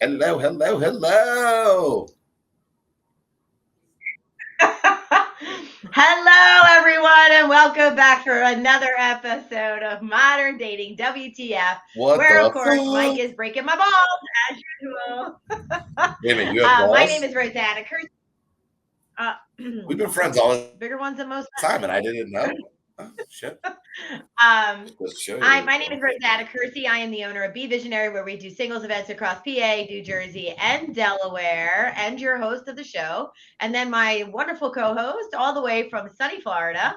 Hello, hello, hello. Hello, everyone, and welcome back for another episode of Modern Dating WTF, What where, the of course, Mike fuck? is breaking my balls as usual. Wait a minute, you have My name balls? is Rosanna. We've been friends all the Bigger ones than most. time, and I didn't know. Oh, shit. Just show you. My name is Rosanna Kersey. I am the owner of Be Visionary, where we do singles events across PA, New Jersey, and Delaware, and your host of the show. And then my wonderful co-host, all the way from sunny Florida.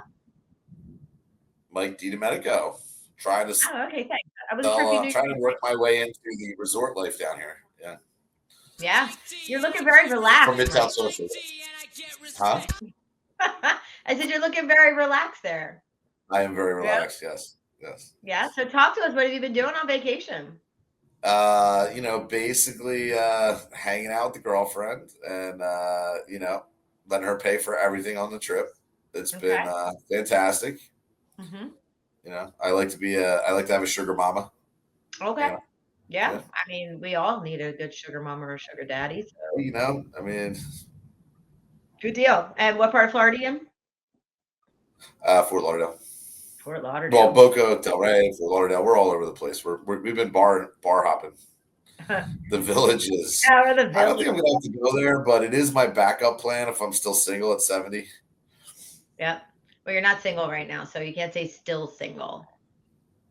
Mike DiDomenico. Trying to Oh, okay, thanks. I wasn't sure if you knew. trying to work my way into the resort life down here. Yeah. Yeah, you're looking very relaxed. From Midtown Social. Huh? I said you're looking very relaxed there. I am very relaxed. Yeah. Yes. Yeah. So talk to us. What have you been doing on vacation? Basically hanging out with the girlfriend and letting her pay for everything on the trip. It's been fantastic. Mm-hmm. I like to have a sugar mama. Okay. Yeah. I mean, we all need a good sugar mama or sugar daddy. So. Good deal. And what part of Florida are you in? Fort Lauderdale. Fort Lauderdale. Well, Boca Del Rey, Fort Lauderdale. We're all over the place. We've been bar hopping. The villages. I don't think I'm gonna have to go there, but it is my backup plan if I'm still single at 70. Yeah. Well, you're not single right now, so you can't say still single.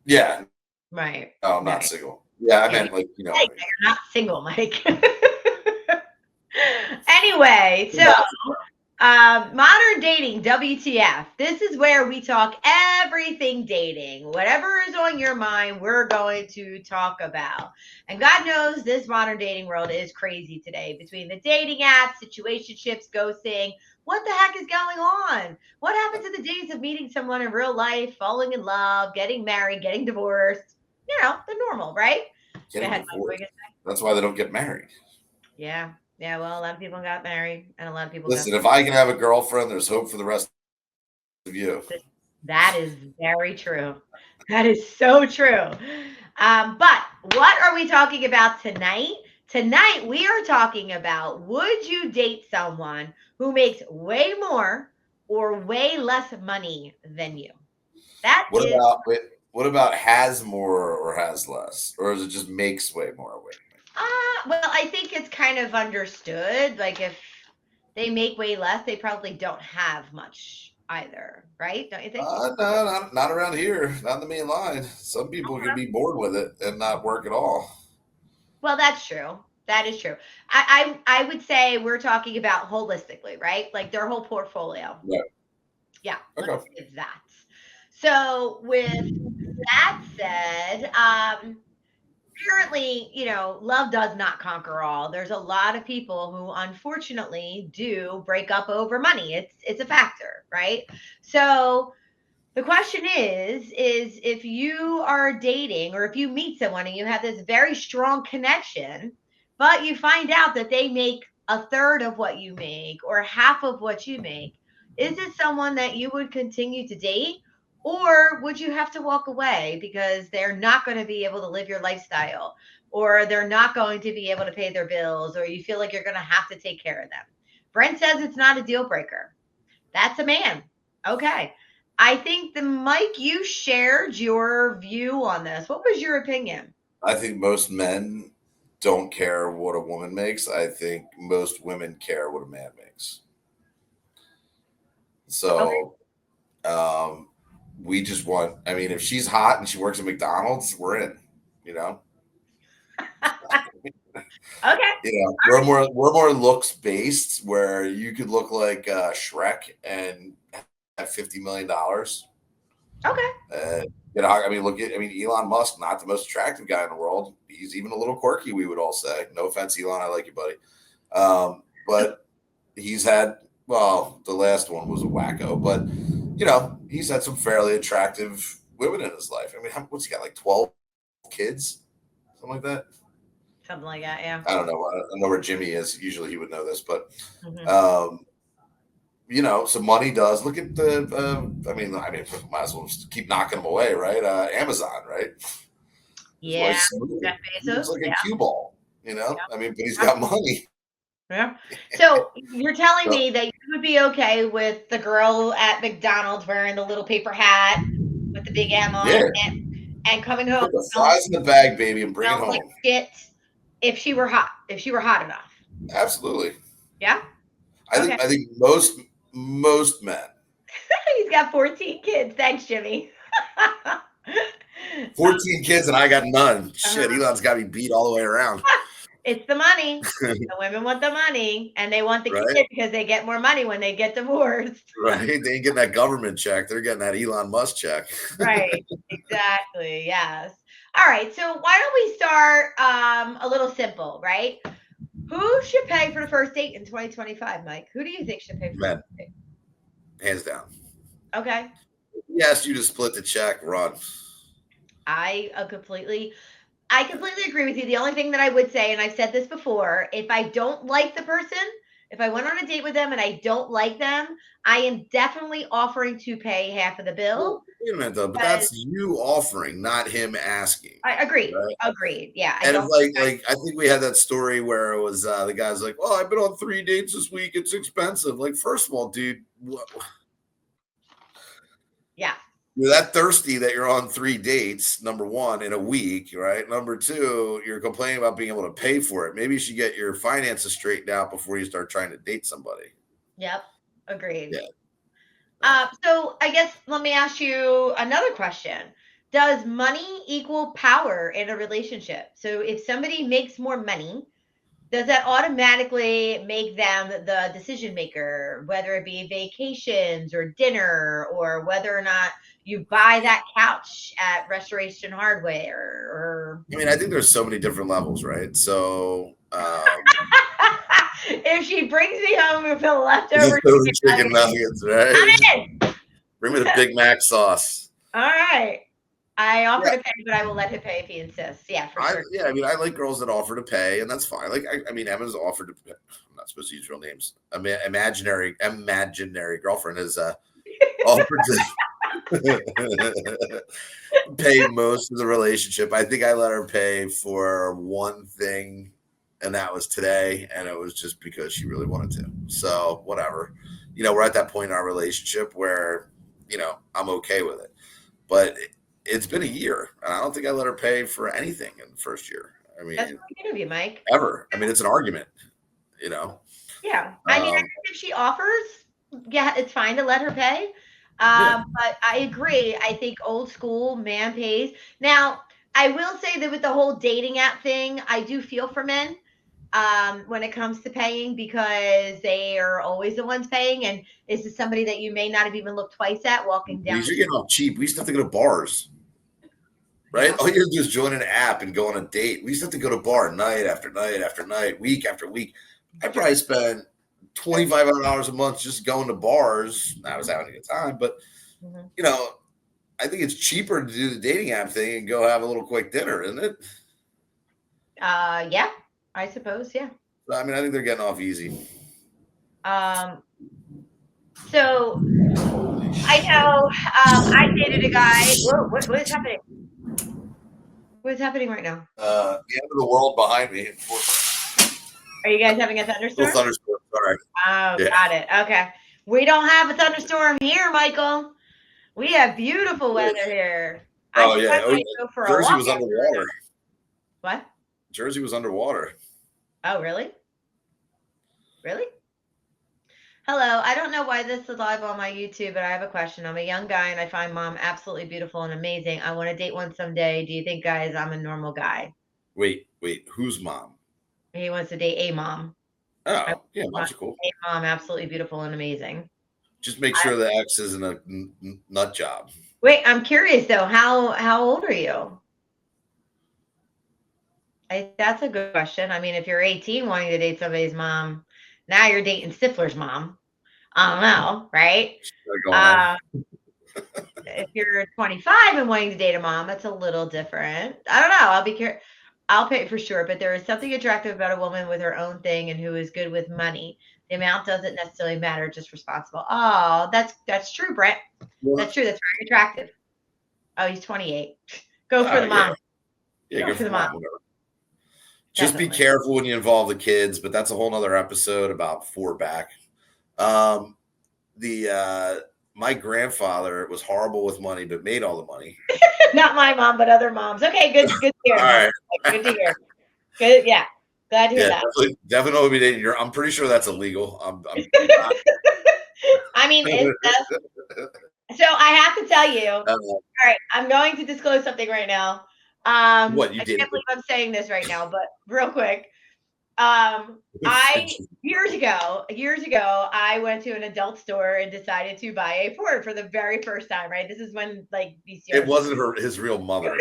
Yeah. Right. No, I'm not single. Yeah, I meant you're not single, Mike. Anyway, so modern dating, WTF. This is where we talk everything dating. Whatever is on your mind, we're going to talk about. And God knows this modern dating world is crazy today. Between the dating apps, situationships, ghosting, what the heck is going on? What happened to the days of meeting someone in real life, falling in love, getting married, getting divorced? The normal, right? That's why they don't get married. Yeah. Yeah, well, a lot of people got married, and a lot of people. Listen, if I can have a girlfriend, there's hope for the rest of you. That is very true. That is so true. But what are we talking about tonight? Tonight, we are talking about, would you date someone who makes way more or way less money than you? What about has more or has less? Or is it just makes way more or way? Well, I think it's kind of understood. Like if they make way less, they probably don't have much either, right? Don't you think? No, not around here. Not in the main line. Some people can be bored with it and not work at all. Well, that's true. That is true. I would say we're talking about holistically, right? Like their whole portfolio. Yeah. Okay. Let's give that. So with that said, apparently, love does not conquer all. There's a lot of people who unfortunately do break up over money. It's a factor, right? So the question is if you are dating or if you meet someone and you have this very strong connection, but you find out that they make a third of what you make or half of what you make, is it someone that you would continue to date? Or would you have to walk away because they're not going to be able to live your lifestyle, or they're not going to be able to pay their bills, or you feel like you're going to have to take care of them? Brent says it's not a deal breaker. That's a man. Okay. I think Mike, you shared your view on this. What was your opinion? I think most men don't care what a woman makes. I think most women care what a man makes. So, we just want. I mean, if she's hot and she works at McDonald's, we're in. Okay. We're more looks based, where you could look like Shrek and have $50 million. Okay. Elon Musk, not the most attractive guy in the world. He's even a little quirky, we would all say. No offense, Elon, I like you, buddy. But he's had, the last one was a wacko, but he's had some fairly attractive women in his life. I mean, what's he got, like 12 kids? Something like that? Something like that, yeah. I don't know. I don't know where Jimmy is. Usually he would know this, but so money does. Look at the. Might as well just keep knocking them away, right? Amazon, right? Yeah. It's like a cue ball. you know. I mean, but he's got money. Yeah. So you're telling So, me that you would be okay with the girl at McDonald's wearing the little paper hat with the big M on yeah, it and coming home put the fries in the bag, baby, and bring it smelling like home. shit if she were hot enough. Absolutely. Yeah. I Okay. think I think most men, He's got 14 kids. Thanks, Jimmy. 14 kids and I got none. Shit, Uh-huh. Elon's got me beat all the way around. It's the money. The women want the money, and they want the Right? kid because they get more money when they get divorced. Right? They ain't getting that government check. They're getting that Elon Musk check. Right. Exactly. Yes. All right. So why don't we start a little simple, right? Who should pay for the first date in 2025, Mike? Who do you think should pay for the Men, first date? hands down. Okay. He asked you to split the check, run. I completely agree with you. The only thing that I would say, and I've said this before, if I don't like the person, if I went on a date with them and I don't like them, I am definitely offering to pay half of the bill. Well, wait a minute though, but Because that's you offering, not him asking. I agreed. Right? Agreed. Yeah. I And don't like I think we had that story where it was the guy's like, "Well, I've been on 3 dates this week. It's expensive." Like, first of all, dude, yeah. you're that thirsty that you're on 3 dates, number one, in a week, right? Number two, you're complaining about being able to pay for it. Maybe you should get your finances straightened out before you start trying to date somebody. Yep. Agreed. Yeah. So I guess let me ask you another question. Does money equal power in a relationship? So if somebody makes more money, does that automatically make them the decision maker, whether it be vacations or dinner, or whether or not you buy that couch at Restoration Hardware or I mean, I think there's so many different levels, right? So, if she brings me home with the just leftover throw the chicken chicken nuggets, right? nuggets, I'm in. Bring me the Big Mac sauce. All right. I offer Yeah, to pay, but I will let him pay if he insists. Yeah, for sure. I mean, I like girls that offer to pay, and that's fine. Like, I mean, Emma's offered to pay. I'm not supposed to use real names. I mean, imaginary girlfriend has offered to pay most of the relationship. I think I let her pay for one thing, and that was today, and it was just because she really wanted to. So whatever. You know, we're at that point in our relationship where, you know, I'm okay with it. But it's been a year, and I don't think I let her pay for anything in the first year. I That's mean, pretty good of you, Mike. ever. I mean, it's an argument, you know. Yeah. I mean, I think if she offers, yeah, it's fine to let her pay. Yeah. But I agree. I think old school man pays. Now, I will say that with the whole dating app thing, I do feel for men when it comes to paying because they are always the ones paying. And this is somebody that you may not have even looked twice at walking down These the are getting off cheap. We used to have to go to bars, right? Yeah. All you have to do is join an app and go on a date. We used to have to go to bar night after night after night, week after week. I probably spent $2,500 a month just going to bars. I was having a good time, but Mhm. you know, I think it's cheaper to do the dating app thing and go have a little quick dinner, isn't it? Yeah, I suppose. Yeah. I mean, I think they're getting off easy. Um, so Holy I shit. know I dated a guy. Whoa, what is happening? What is happening right now? The end of the world behind me. Are you guys having a Little thunderstorm? thunderstorm. Sorry. Oh, Yeah. got it. Okay. We don't have a thunderstorm here, Michael. We have beautiful weather here. I Oh think I yeah. Oh, might go for a Jersey walk was after underwater. this. What? Jersey was underwater. Oh, really? Really? Hello. I don't know why this is live on my YouTube, but I have a question. I'm a young guy and I find mom absolutely beautiful and amazing. I want to date one someday. Do you think, guys, I'm a normal guy? Wait. Whose mom? He wants to date a mom. I Oh, yeah, want moms are cool. a mom absolutely beautiful and amazing. Just make sure the X isn't a nut job. Wait, I'm curious though. How old are you? That's a good question. I mean, if you're 18 wanting to date somebody's mom, now you're dating Stifler's mom. I don't know, right? Going on. Uh, if you're 25 and wanting to date a mom, that's a little different. I don't know. I'll be curious. I'll pay for sure, but there is something attractive about a woman with her own thing and who is good with money. The amount doesn't necessarily matter, just responsible. Oh, that's true, Brent. That's true. That's very attractive. Oh, he's 28. Go for the Yeah. mom. Yeah, Go good for for the mom. mom. Whatever. Just be Definitely. careful when you involve the kids, but that's a whole nother episode about four back. The my grandfather was horrible with money, but made all the money. Not my mom, but other moms. Okay, good to All hear. No, right. good to hear. Good, yeah. Glad to hear Yeah, that. definitely don't be dating. I'm pretty sure that's illegal. I'm not. I mean, so I have to tell you. All right, I'm going to disclose something right now. What you I did? can't believe I'm saying this right now, but real quick. I years ago, I went to an adult store and decided to buy a Ford for the very first time. Right, this is when like It VCRs. wasn't his real mother.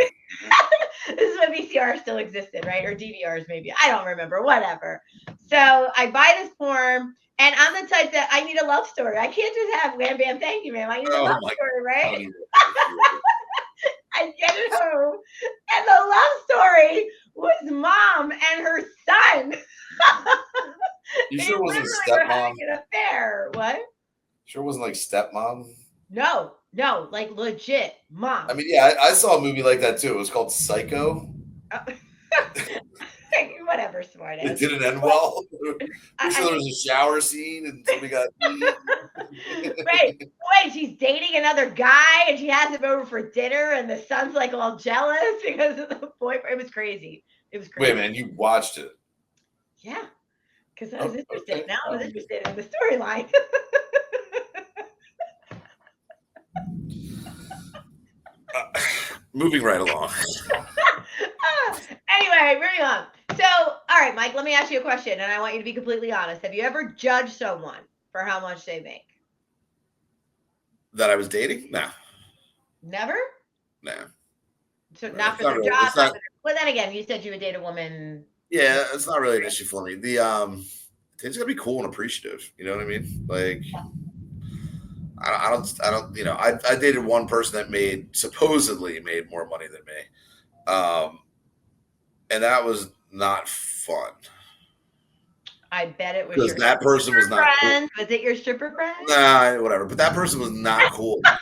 This is when VCR still existed, right? Or DVRs, maybe. I don't remember. Whatever. So I buy this form, and I'm the type that I need a love story. I can't just have wham bam, thank you, ma'am. I need a Oh love my story, right? God. I get it home, and the love story was mom and her son. You They sure it wasn't literally a were stepmom? having an affair. What? Sure it wasn't like stepmom? No, no, like legit mom. I mean, yeah, I saw a movie like that too. It was called Psycho. Whatever, smart It ass. didn't end well. I'm I sure there was a shower scene and somebody got wait, she's dating another guy and she has him over for dinner and the son's like all jealous because of the boyfriend. It was crazy. It was Wait, crazy. man, you watched it. Yeah, because I was Oh, interested. okay. Now I was interested in the storyline. Moving right along. Anyway, moving on. So, all right, Mike, let me ask you a question, and I want you to be completely honest. Have you ever judged someone for how much they make? That I was dating? Nah. Never? Nah. So, not It's for not their really. job, It's not not. for their. Well, then again, you said you would date a woman. Yeah, it's not really an issue for me. It's gonna be cool and appreciative. You know what I mean? Like, I don't. You know, I dated one person that supposedly made more money than me, and that was not fun I bet it was because your that person was not cool. friend. Was it your stripper friend? Nah, whatever. But that person was not cool. Like,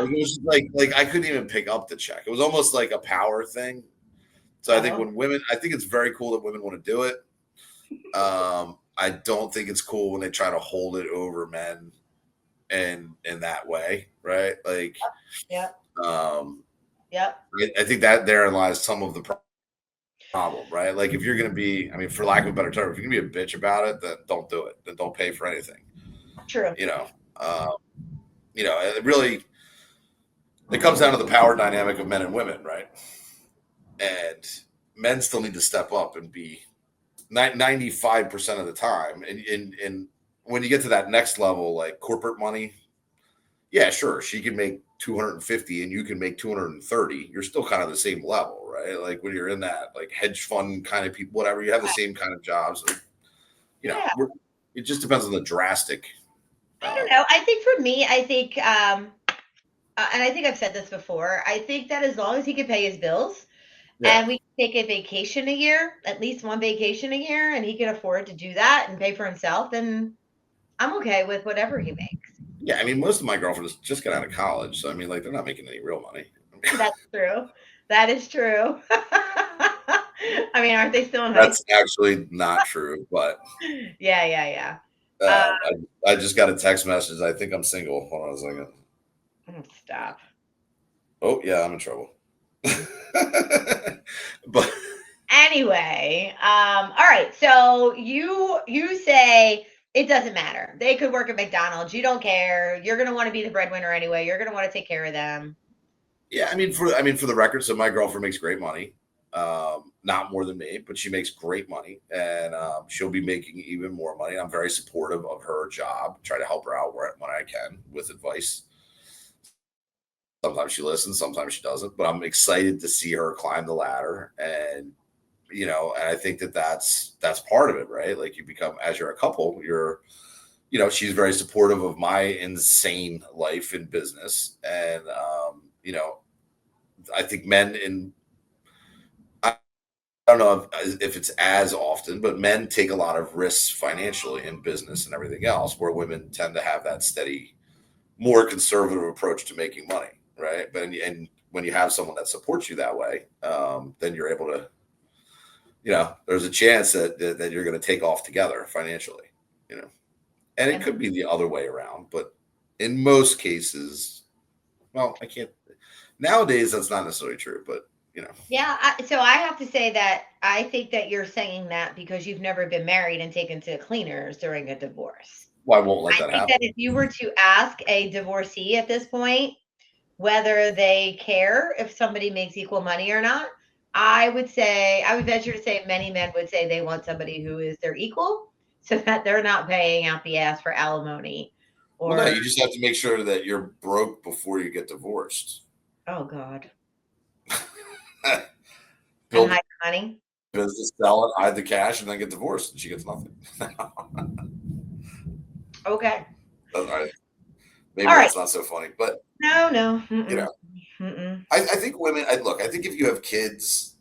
it was just like I couldn't even pick up the check. It was almost like a power thing. So I think I think it's very cool that women want to do it. I don't think it's cool when they try to hold it over men and in that way, right? Like, Yep. um, Yep. I think that therein lies some of the problem, right? Like, if you're going to be, I mean, for lack of a better term, if you're going to be a bitch about it, then don't do it. Then don't pay for anything. True. You know, it really it comes down to the power dynamic of men and women, right? And men still need to step up and be 95% of the time. And when you get to that next level, like corporate money, yeah, sure, she can make 250 and you can make 230. You're still kind of the same level, right? Like when you're in that like hedge fund kind of people, whatever, you have the same kind of jobs. Yeah. It just depends on the drastic. I don't know. I think for me, I think, and I think I've said this before. I think that as long as he can pay his bills, Yeah. and we take a vacation a year, at least one vacation a year, and he can afford to do that and pay for himself, then I'm okay with whatever he makes. Yeah, I mean, most of my girlfriends just got out of college, so I mean, like, they're not making any real money. That's true. That is true. I mean, aren't they still in high That's actually not true, but school? Yeah, yeah, yeah. Uh, I just got a text message. I think I'm single. Hold on a second. Stop. Oh yeah, I'm in trouble. But Anyway, all right. So you say it doesn't matter. They could work at McDonald's. You don't care. You're gonna want to be the breadwinner anyway. You're gonna want to take care of them. yeah, for the record, so my girlfriend makes great money. Not more than me, but she makes great money, and she'll be making even more money. I'm very supportive of her job. Try to help her out when I can with advice. Sometimes she listens, sometimes she doesn't, but I'm excited to see her climb the ladder. And and I think that's part of it, right? Like, you become, as you're a couple, she's very supportive of my insane life in business. And I think men I don't know if it's as often, but men take a lot of risks financially in business and everything else, where women tend to have that steady, more conservative approach to making money, right? But and when you have someone that supports you that way, then you're able to, there's a chance that you're going to take off together financially, and it could be the other way around, but in most cases, well, I can't. Nowadays, that's not necessarily true, but Yeah, so I have to say that I think that you're saying that because you've never been married and taken to cleaners during a divorce. well, I won't let I that think that happen. if you were to ask a divorcee at this point whether they care if somebody makes equal money or not, I would venture to say many men would say they want somebody who is their equal so that they're not paying out the ass for alimony Well, no, or, you just have to make sure that you're broke before you get divorced. oh God, and Build hide the money. a business, sell it, hide the cash, and then get divorced, and she gets nothing. Okay. All right. All Maybe right. that's not so funny, but No, no. you Mm-mm. know, Mm-mm. I think women. I think if you have kids,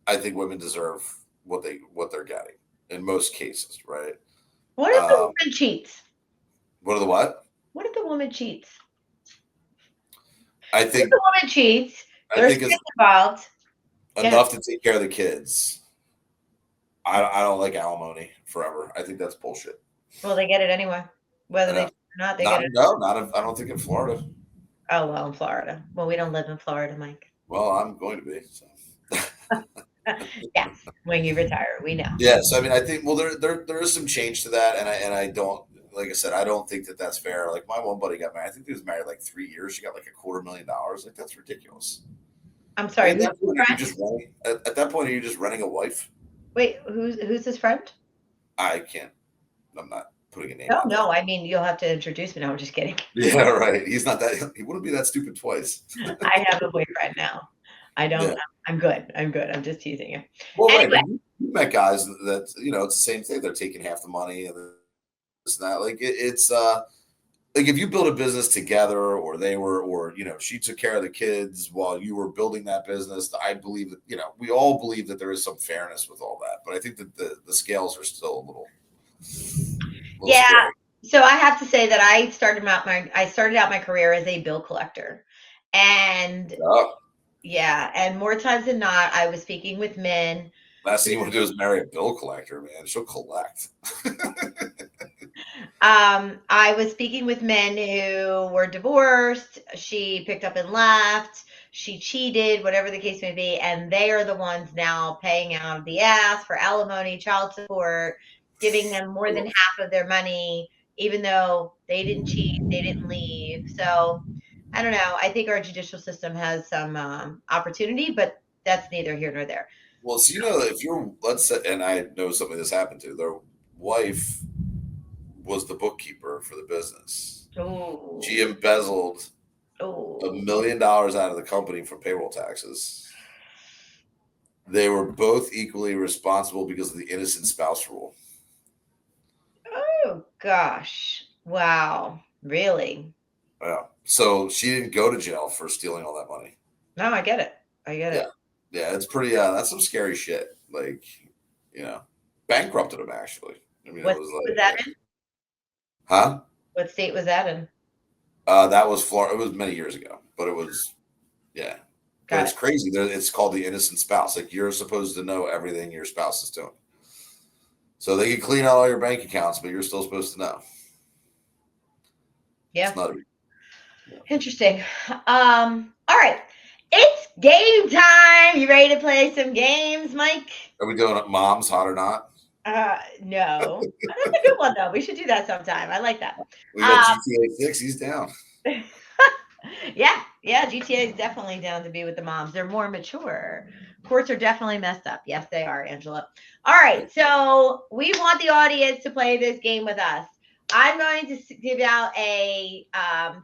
I think women deserve what they're getting in most cases, right? What if the Um, woman cheats? what are the what? What if the woman cheats? I What if think the woman cheats? I There's think kids is involved. Yeah. enough to take care of the kids. I don't like alimony forever. I think that's bullshit. Well, they get it anyway. Whether I they know. cheat or not, they Not get it. no, not if, I don't think in Florida. Oh, well, in Florida. Well, we don't live in Florida, Mike. Well, I'm going to be. So. Yes, when you retire, we know. Yeah, so I mean, I think well, there is some change to that, and I don't like I said, I don't think that that's fair. Like my one buddy got married. I think he was married like 3 years. She got like $250,000. Like that's ridiculous. I'm Like sorry, at who's that point, his are you friend? just renting? At that point, are you just renting a wife? Wait, who's his friend? I can't. I'm not putting a name No, out there. no. I mean, you'll have to introduce me. No, I'm just kidding. Yeah, right. He's not that. He wouldn't be that stupid twice. I have a boyfriend now. I don't. Yeah. I'm good. I'm good. I'm just teasing you. Well, right, Anyway, but you met guys that it's the same thing. They're taking half the money and this and that. Like it's like if you build a business together, or they were, or she took care of the kids while you were building that business. I believe that we all believe that there is some fairness with all that, but I think that the scales are still a little yeah. scary. So I have to say that I started out my career as a bill collector, and Oh, yeah, and more times than not, I was speaking with men. last thing you want to do is marry a bill collector, man. She'll collect. I was speaking with men who were divorced. She picked up and left. She cheated, whatever the case may be, and they are the ones now paying out of the ass for alimony, child support, giving them more than half of their money, even though they didn't cheat, they didn't leave. So I don't know. I think our judicial system has some opportunity, but that's neither here nor there. Well, so if you're, let's say, and I know somebody this happened to, their wife was the bookkeeper for the business. She Oh, embezzled oh. $1 million out of the company for payroll taxes. They were both equally responsible because of the innocent spouse rule. Oh gosh. Wow. Really? Yeah. So she didn't go to jail for stealing all that money. No, I get it. I get Yeah. it. Yeah. It's pretty, that's some scary shit. Like, bankrupted him actually. I mean, it What was state was like, that in? huh? What state was that in? That was Florida. It was many years ago, but it was, yeah. But Got it's it. crazy. It's called the innocent spouse. Like you're supposed to know everything your spouse is doing. So they can clean out all your bank accounts, but you're still supposed to know. It's Yeah. not. Interesting. All right. It's game time. You ready to play some games, Mike? Are we doing it moms, hot or not? No. That's a good one though. We should do that sometime. I like that. We got GTA 6. He's down. Yeah, GTA is definitely down to be with the moms. They're more mature. Courts are definitely messed up. Yes, they are, Angela. All right, so we want the audience to play this game with us. I'm going to give out a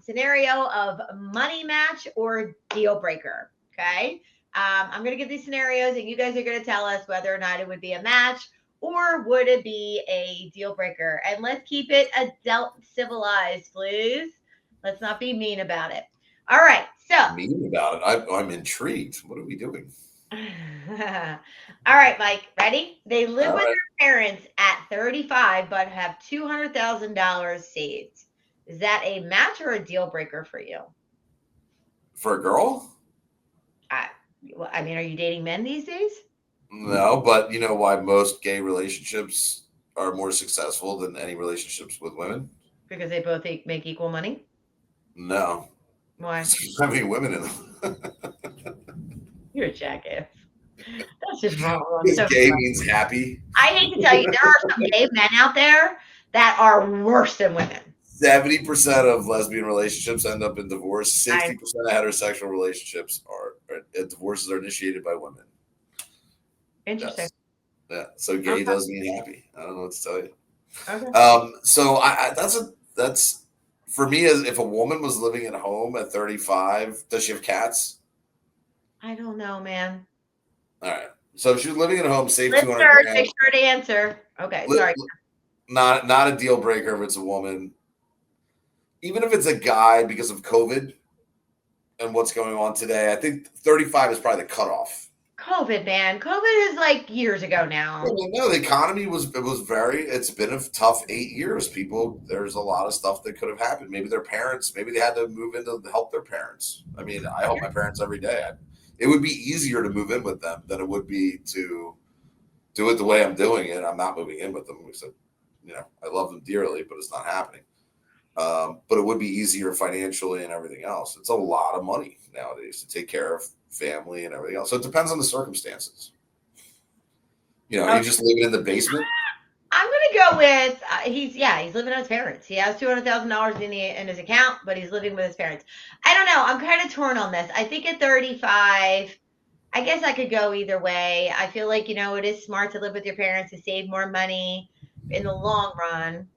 scenario of money match or deal breaker. Okay. I'm going to give these scenarios, and you guys are going to tell us whether or not it would be a match or would it be a deal breaker. And let's keep it adult civilized, please. Let's not be mean about it. All right. So, Mean about it. I'm intrigued. What are we doing? all right, Mike, ready? They live All with right. their parents at 35 but have $200,000 saved. Is that a match or a deal breaker for you? For a girl? I, I mean, are you dating men these days? No, but you know why most gay relationships are more successful than any relationships with women? Because they both make equal money? No, Why? because there's not many women in them. You're a jackass. That's just wrong on Because so gay many. means happy. I hate to tell you, there are some gay men out there that are worse than women. 70% of lesbian relationships end up in divorce. I 60% of heterosexual relationships divorces are initiated by women. Interesting. Yes. Yeah. So gay Okay. does mean happy. I don't know what to tell you. Okay. So that's for me, as if a woman was living at home at 35, does she have cats? I don't know, man. All right. So if she was living at home, save 200 Listeners, grand. make sure to answer. Okay, Li- sorry. not a deal breaker if it's a woman. Even if it's a guy because of COVID and what's going on today, I think 35 is probably the cutoff. COVID, man. COVID is like years ago Yeah, now. well, no, the economy was very. It's been a tough 8 years. People, there's a lot of stuff that could have happened. Maybe their parents, maybe they had to move in to help their parents. I mean, I help my parents every day. It would be easier to move in with them than it would be to do it the way I'm doing it. I'm not moving in with them. Except, I love them dearly, but it's not happening. But it would be easier financially and everything else. It's a lot of money nowadays to take care of family and everything else. So it depends on the circumstances. You Okay. just living in the basement. I'm gonna go with he's living with his parents. He has $200,000 in his account, but he's living with his parents. I don't know. I'm kind of torn on this. I think at 35, I guess I could go either way. I feel like it is smart to live with your parents to save more money in the long run.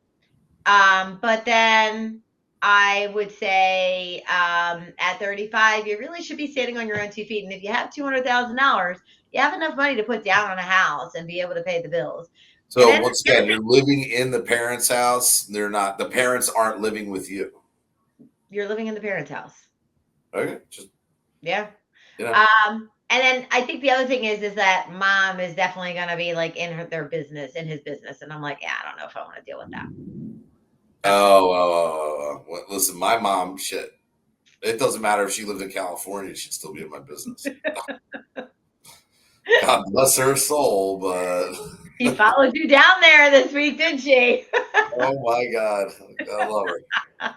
But then I would say at 35, you really should be standing on your own 2 feet. And if you have $200,000, you have enough money to put down on a house and be able to pay the bills. And So then once again, you're living in the parents' house. They're not. The parents aren't living with you. you're living in the parents' house. Okay, just Yeah. you know. And then I think the other thing is that mom is definitely going to be like in their business, in his business. And I'm like, yeah, I don't know if I want to deal with that. That's just, Well, listen, my mom, shit. It doesn't matter if she lived in California; she'd still be in my business. God bless her soul, but he followed you down there this week, didn't she? oh my God, I love her.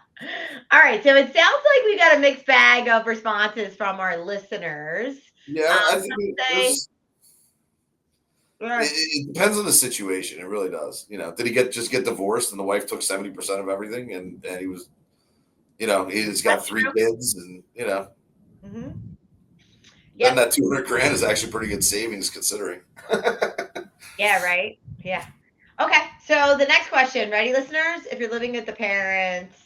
All right. So it sounds like we got a mixed bag of responses from our listeners. Yeah, I think Some say, there's. It depends on the situation. It really does. Did he just get divorced and the wife took 70% of everything, and he was, he's got that's three true. kids, and Hmm. then Yep. that 200 grand is actually pretty good savings considering. Yeah. Right. Yeah. Okay. So the next question, ready, listeners? If you're living with the parents,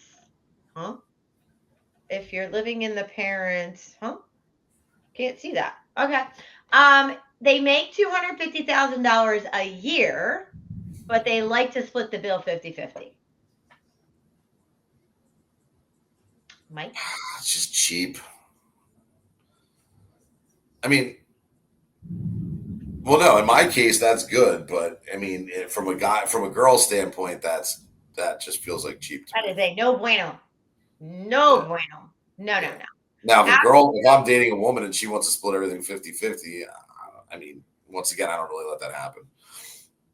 huh? If you're living in the parents, huh? Can't see that. Okay. They make $250,000 a year, but they like to split the bill 50-50. Mike? It's just cheap. I mean, well, no, in my case, that's good, but I mean, from a girl standpoint, that just feels like cheap to That me. is a no bueno. No Yeah, bueno. No, no, yeah. no. Now, How if I'm dating a woman and she wants to split everything 50-50, I mean, once again, I don't really let that happen.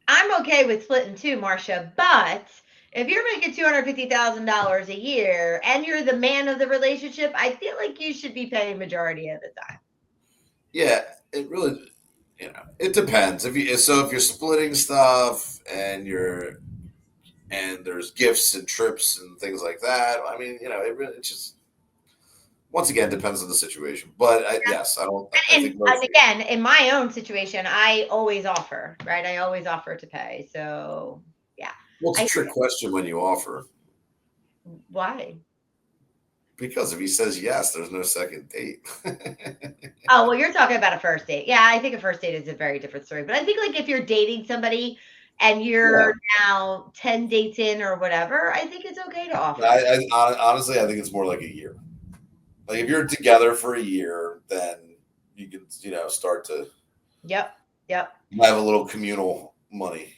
I'm okay with splitting too, Marcia, but if you're making $250,000 a year and you're the man of the relationship, I feel like you should be paying majority of the time. Yeah, it really, it depends. If you're splitting stuff and there's gifts and trips and things like that, I mean, it just once again depends on the situation. But yes, I don't. I And, think most. again, in my own situation, I always offer, right? I always offer to pay. So, yeah. Well, it's a I trick question when you offer Why? because if he says yes, there's no second date. Oh, well, you're talking about a first date. Yeah, I think a first date is a very different story. But I think like if you're dating somebody and Yeah, you're now 10 dates in or whatever, I think it's okay to offer. honestly, I think it's more like a year. Like if you're together for a year, then you can start to Yep. Yep. have a little communal money.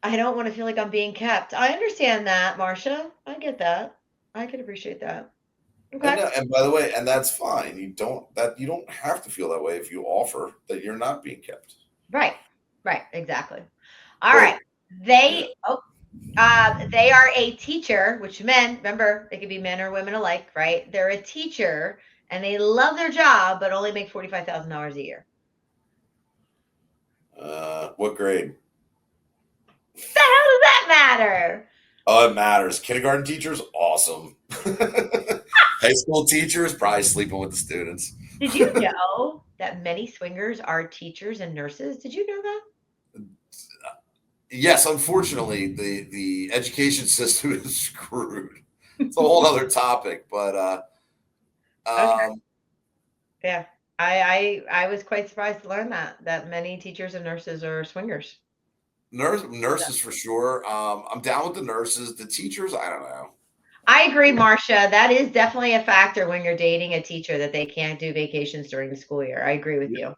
I don't want to feel like I'm being kept. I understand that, Marcia. I get that. I can appreciate that. And Okay. and by the way, and that's fine. You don't have to feel that way if you offer that you're not being kept. Right. Right. Exactly. All right. But yeah, They are a teacher, which men, remember, they could be men or women alike, right? They're a teacher and they love their job, but only make $45,000 a year. what grade? The hell does that matter? Oh, it matters. Kindergarten teachers, awesome. High school teachers, probably sleeping with the students. Did you know that many swingers are teachers and nurses? Did you know that? Yes, unfortunately, the education system is screwed. It's a whole other topic, but Okay. um, Yeah. I was quite surprised to learn that many teachers and nurses are swingers. nurses for sure. I'm down with the nurses. The teachers, I don't know. I agree, Marcia. That is definitely a factor when you're dating a teacher that they can't do vacations during the school year. I agree with Yeah. you.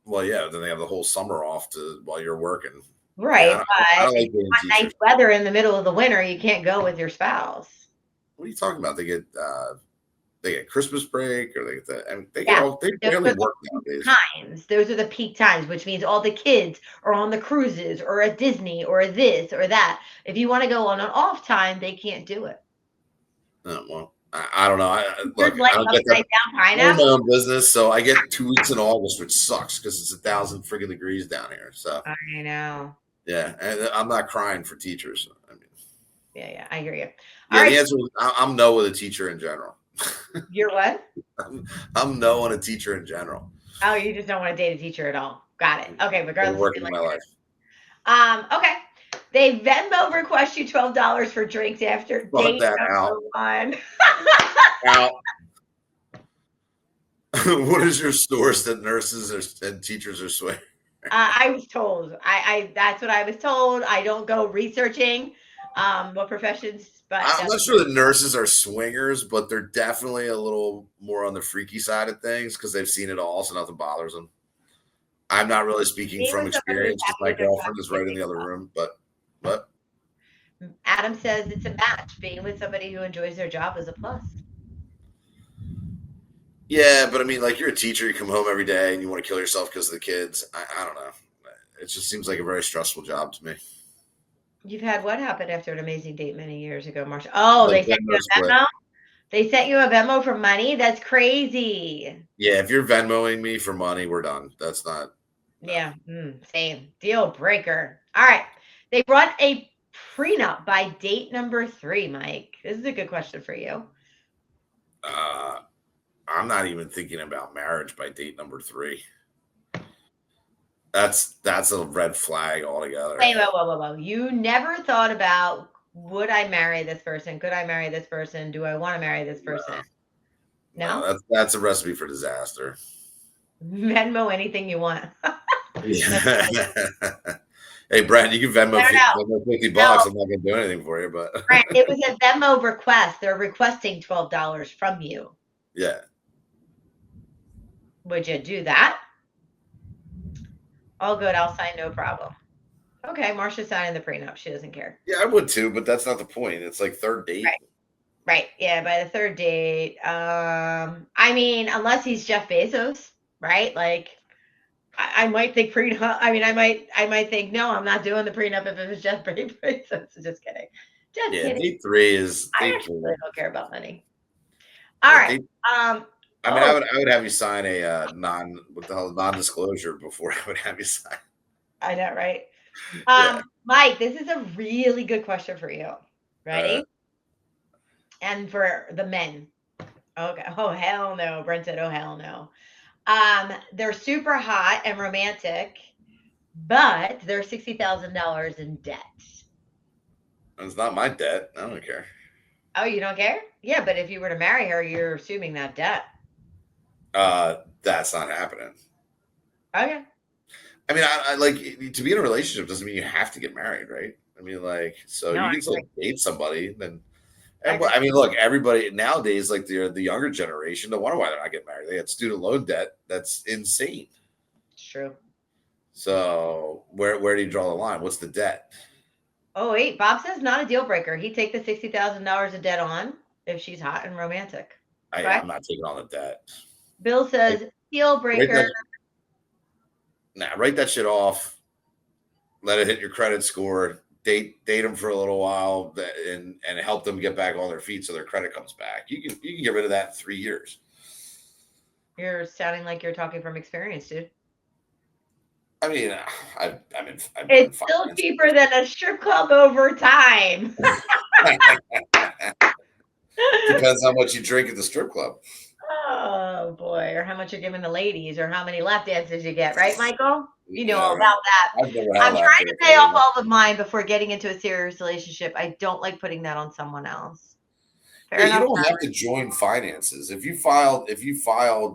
Well, yeah, then they have the whole summer off to while you're working. Yeah, Right, I but don't if like you dating want nice teachers. weather in the middle of the winter, you can't go with your spouse. What are you talking about? They get Christmas break, or they get that. I mean, Yeah, they those barely are the work peak nowadays. times. Those are the peak times, which means all the kids are on the cruises or at Disney or this or that. If you want to go on an off time, they can't do it. Oh, well, I don't know. There's Look, like I don't get that. upside down I own my pineapple. own business, so I get 2 weeks in August, which sucks because it's 1,000 freaking degrees down here. So I know. yeah, and I'm not crying for teachers. I mean, Yeah, yeah, I hear you. All yeah, right, the answer is I'm no with a teacher in general. you're what? I'm, I'm no on a teacher in general. Oh, you just don't want to date a teacher at all. Got it. Okay, Been regardless if you working like my life. it. Okay. They Venmo request you $12 for drinks after Fuck date that number out. one. Out. What is your source that and teachers are swearing? I was told. I that's what I was told. I don't go researching what professions, but I'm that's not sure that nurses are swingers, but they're definitely a little more on the freaky side of things because they've seen it all, so nothing bothers them. I'm not really speaking being from with somebody who's experience because happy my with their job girlfriend is is a right in big the other plus. room. But Adam says it's a match. Being with somebody who enjoys their job is a plus. yeah, but I mean, like you're a teacher, you come home every day and you want to kill yourself because of the kids. I don't know. It just seems like a very stressful job to me. You've had what happened after an amazing date many years ago, Marsha? Oh, The they sent you Venmo a split. Venmo? They sent you a Venmo for money? That's crazy. Yeah, if you're Venmoing me for money, we're done. That's not no. Yeah, same. Deal breaker. All right. They run a prenup by date number 3, Mike. This is a good question for you. Uh, I'm not even thinking about marriage by date number 3. That's a red flag altogether. Wait, whoa, whoa, whoa, whoa. You never thought about, would I marry this person? Could I marry this person? Do I want to marry this person? No, no, No? that's a recipe for disaster. Venmo anything you want. That's Yeah. Hey, Brad, you can no, no, no. Venmo 50 No, bucks. I'm not gonna do anything for you, but Brent, it was a Venmo request. They're requesting $12 from you. yeah. Would you do that? All good. I'll sign, no problem. Okay, Marcia's signing the prenup. She doesn't care. Yeah, I would too, but that's not the point. It's like third date. Right. Right. Yeah, by the third date. I mean, unless he's Jeff Bezos, right? Like I might think prenup. I mean, I might think, no, I'm not doing the prenup if it was Jeff Bezos. Just kidding. Just Yeah, kidding. date 3 is I date actually 3. really don't care about money. All Yeah, right. date Um, I mean, oh, I would have you sign a non what the hell non-disclosure before I would have you sign. I know, right? Yeah. Mike, this is a really good question for you. Uh, Ready? And for the men. Okay. Oh hell no. Brent said, oh hell no. They're super hot and romantic, but they're $60,000 in debt. it's not my debt. I don't care. Oh, you don't care? Yeah, but if you were to marry her, you're assuming that debt. That's not happening. Okay. I mean, I like to be in a relationship doesn't mean you have to get married, right? I mean, like, so No, you I can still agree. date somebody. Then, I and agree. I mean, look, everybody nowadays, like the younger generation, don't wonder why they're not getting married. They had student loan debt. That's insane. It's true. So where do you draw the line? What's the debt? Oh wait, Bob says not a deal breaker. He'd take the $60,000 of debt on if she's hot and romantic. Okay. I'm not taking on the debt. Bill Like, says deal wait breaker. till Nah, write that shit off. Let it hit your credit score. Date them for a little while, and help them get back on their feet so their credit comes back. You can get rid of that in 3 years. You're sounding like you're talking from experience, dude. I mean, I've it's still cheaper than a strip club over time. Depends how much you drink at the strip club. Oh boy, or how much you're giving the ladies, or how many lap dances you get, right, Michael? You know all about that. I'm trying to pay off all of mine before getting into a serious relationship. I don't like putting that on someone else. Fair enough. You don't have to join finances. If you file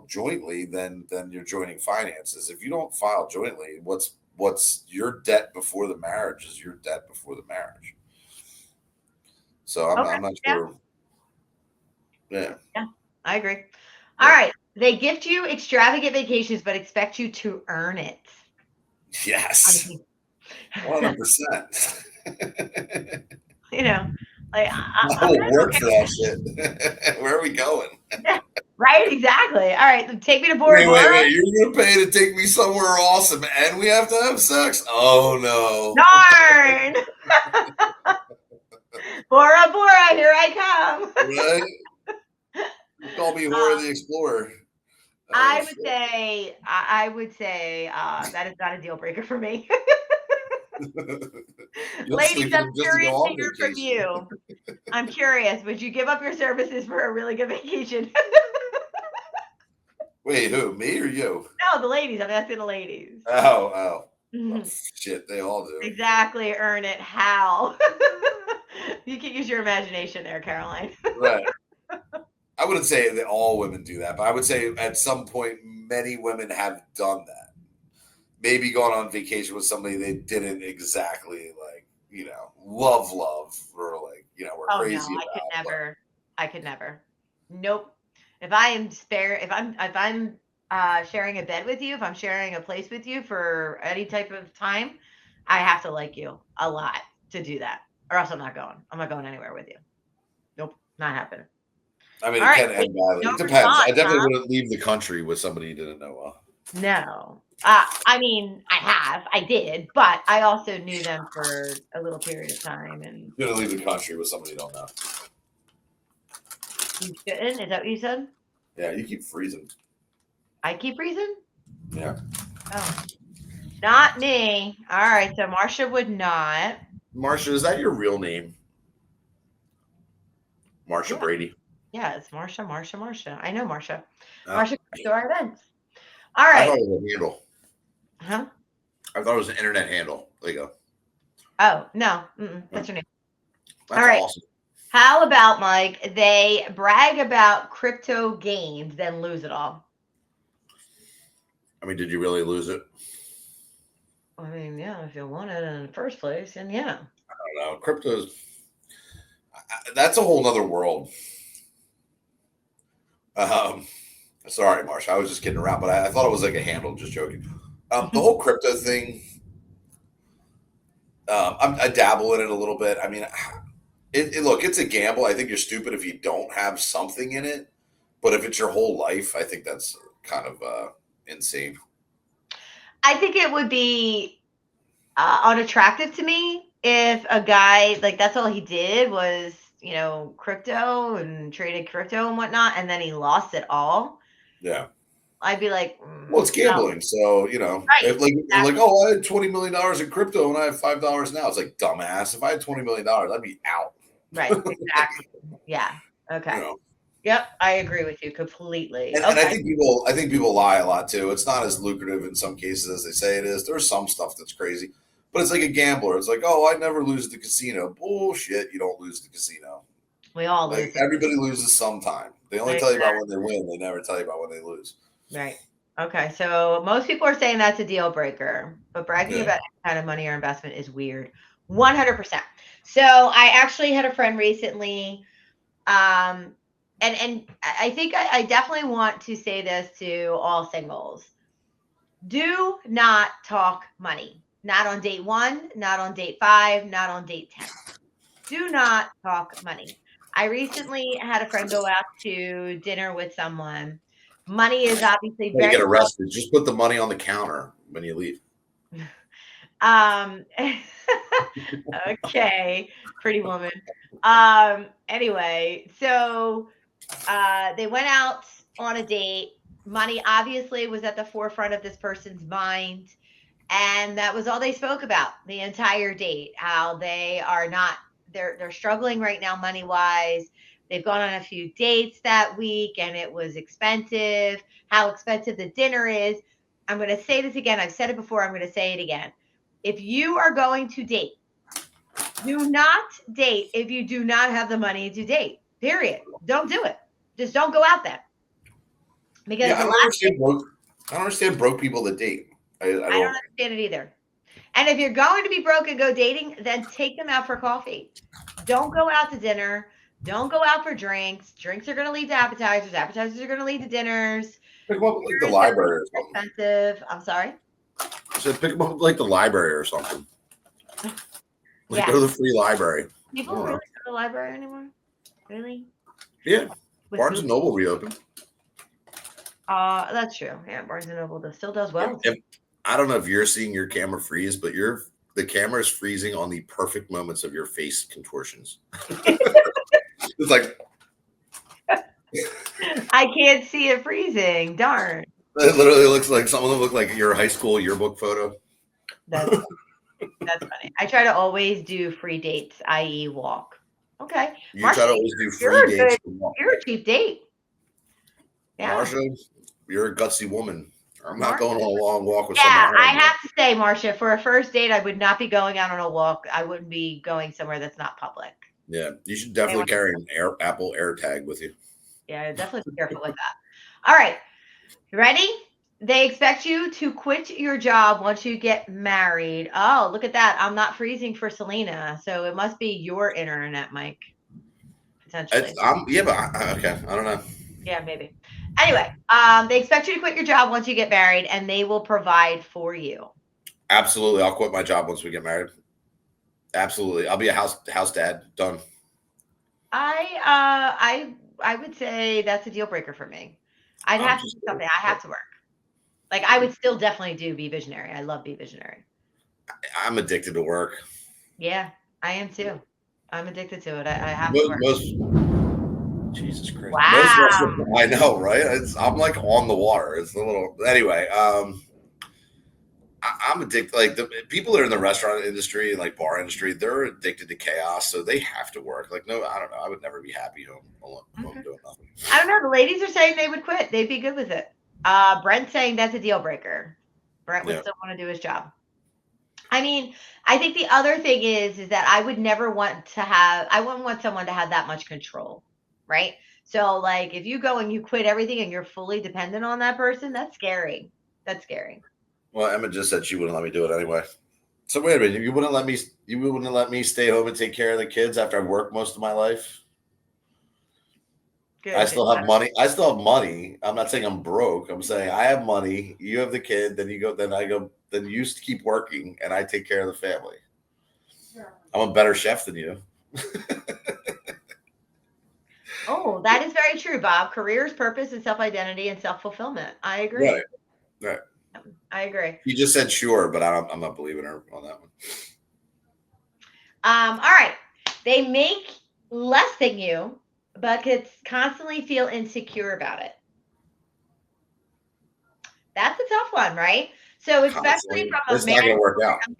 jointly, then you're joining finances. If you don't file jointly, what's your debt before the marriage is your debt before the marriage. So I'm not sure. Yeah, I agree. All right. They gift you extravagant vacations, but expect you to earn it. Yes. 100%. You know, like I will work for that shit. Where are we going? Right, exactly. All right, take me to Bora Bora. Wait. You're gonna pay to take me somewhere awesome, and we have to have sex? Oh no! Darn! Bora Bora, here I come. Right? You call me Hora the Explorer. I would say that is not a deal breaker for me. Ladies, I'm curious to hear from you. I'm curious. Would you give up your services for a really good vacation? Wait, who? Me or you? No, the ladies. I'm asking the ladies. Oh, shit, they all do. Exactly. Earn it. How? You can use your imagination there, Caroline. Right. I wouldn't say that all women do that, but I would say at some point many women have done that. Maybe gone on vacation with somebody they didn't exactly like, love, or like, we're crazy about. I could never. Nope. If I'm sharing a bed with you, if I'm sharing a place with you for any type of time, I have to like you a lot to do that, or else I'm not going. I'm not going anywhere with you. Nope, not happening. I mean, it can end badly. It depends. I definitely wouldn't leave the country with somebody you didn't know well. No. I mean, I did, but I also knew them for a little period of time. And you're gonna leave the country with somebody you don't know. You shouldn't? Is that what you said? Yeah, you keep freezing. I keep freezing? Yeah. Oh. Not me. All right, so Marsha would not. Marsha, is that your real name? Marsha Brady. Yeah, it's Marsha. I know Marsha. Marsha comes to our events. All I right. thought it was a handle. Huh? I thought it was an internet handle. There you go. Oh, no. That's your name. That's all right. Awesome. How about, Mike, they brag about crypto gains, then lose it all? I mean, did you really lose it? I mean, yeah, if you won it in the first place, then yeah. I don't know. Crypto's that's a whole nother world. Sorry, Marsha. I was just kidding around, but I thought it was like a handle. Just joking. The whole crypto thing. I dabble in it a little bit. I mean, look, it's a gamble. I think you're stupid if you don't have something in it. But if it's your whole life, I think that's kind of insane. I think it would be unattractive to me if a guy, like, that's all he did was, crypto and traded crypto and whatnot, and then he lost it all. Yeah. I'd be like, well, it's gambling. No. So, right, if you're like, oh, I had $20 million in crypto and I have $5 now. It's like, dumbass. If I had $20 million, I'd be out. Right. Exactly. Yeah. Okay. Yep. I agree with you completely. And I think people lie a lot too. It's not as lucrative in some cases as they say it is. There's some stuff that's crazy, but it's like a gambler. It's like, oh, I never lose at the casino. Bullshit. You don't lose at the casino. We all lose. Everybody loses sometime. They only tell you about when they win. They never tell you about when they lose. Right. Okay. So most people are saying that's a deal breaker, but bragging about any kind of money or investment is weird. 100%. So I actually had a friend recently, and I think I definitely want to say this to all singles. Do not talk money. Not on date 1, not on date 5, not on date 10. Do not talk money. I recently had a friend go out to dinner with someone. Money is obviously very. You get arrested. Just put the money on the counter. when you leave. Um, okay, pretty woman. Anyway, so they went out on a date. Money obviously was at the forefront of this person's mind. And that was all they spoke about the entire date, how they are not, they're struggling right now money wise. They've gone on a few dates that week and it was expensive, how expensive the dinner is. I'm going to say this again. I've said it before. I'm going to say it again. If you are going to date, do not date if you do not have the money to date. Period. Don't do it. Just don't go out there. Because Yeah, the last thing, I don't understand broke people that date. I I don't don't. understand it either. And if you're going to be broke and go dating, then take them out for coffee. Don't go out to dinner. Don't go out for drinks. Drinks are going to lead to appetizers. Appetizers are going to lead to dinners. Pick them up at like the Dinner is going to library or be something. expensive. I'm sorry. I said pick them up at like the library or something. Like Yeah. go to the free library. People really go to the library anymore? Really? Yeah. With Barnes and Noble reopened. that's true. Yeah, Barnes and Noble still does well. I don't know if you're seeing your camera freeze, but the camera is freezing on the perfect moments of your face contortions. It's like I can't see it freezing. Darn. it literally looks like some of them look like your high school yearbook photo. That's funny. I try to always do free dates, i.e., walk. Okay, You Marsha, try to always do you're free a dates. you're a cheap date. Yeah. Marsha, you're a gutsy woman. I'm not Marsha. going on a long walk with Yeah, someone. I have to say, Marsha, for a first date, I would not be going out on a walk. I wouldn't be going somewhere that's not public. Yeah, you should definitely carry an Apple AirTag with you. Yeah, definitely be careful with that. All right, you ready? They expect you to quit your job once you get married. Oh, look at that. I'm not freezing for Selena. So it must be your internet, Mike. Potentially. Yeah, but okay. I don't know. Yeah, maybe. Anyway, they expect you to quit your job once you get married and they will provide for you. Absolutely. I'll quit my job once we get married. Absolutely. I'll be a house dad. Done. I would say that's a deal breaker for me. I'd have to do something. I have to work. Like I would still definitely do Be Visionary. I love Be Visionary. I'm addicted to work. Yeah, I am too. I'm addicted to it. I have to work. Jesus Christ. Wow. I know, right? I'm like on the water. It's a little anyway. I'm addicted. Like the people that are in the restaurant industry and like bar industry, they're addicted to chaos, so they have to work. Like, no, I don't know. I would never be happy home doing nothing. I don't know. The ladies are saying they would quit. They'd be good with it. Brent's saying that's a deal breaker. Brent would still want to do his job. I mean, I think the other thing is that I would never want to have. I wouldn't want someone to have that much control, right? So, like, if you go and you quit everything and you're fully dependent on that person, that's scary. That's scary. Well, Emma just said she wouldn't let me do it anyway. So wait a minute, you wouldn't let me stay home and take care of the kids after I've worked most of my life? Good. I still have money. I'm not saying I'm broke. I'm saying I have money. You have the kid. Then you keep working and I take care of the family. Sure. I'm a better chef than you. Oh, that is very true, Bob. Careers, purpose, and self-identity and self-fulfillment. I agree. Right. I agree. You just said sure, but I'm not believing her on that one. All right. They make less than you, but could constantly feel insecure about it. That's a tough one, right? So especially from a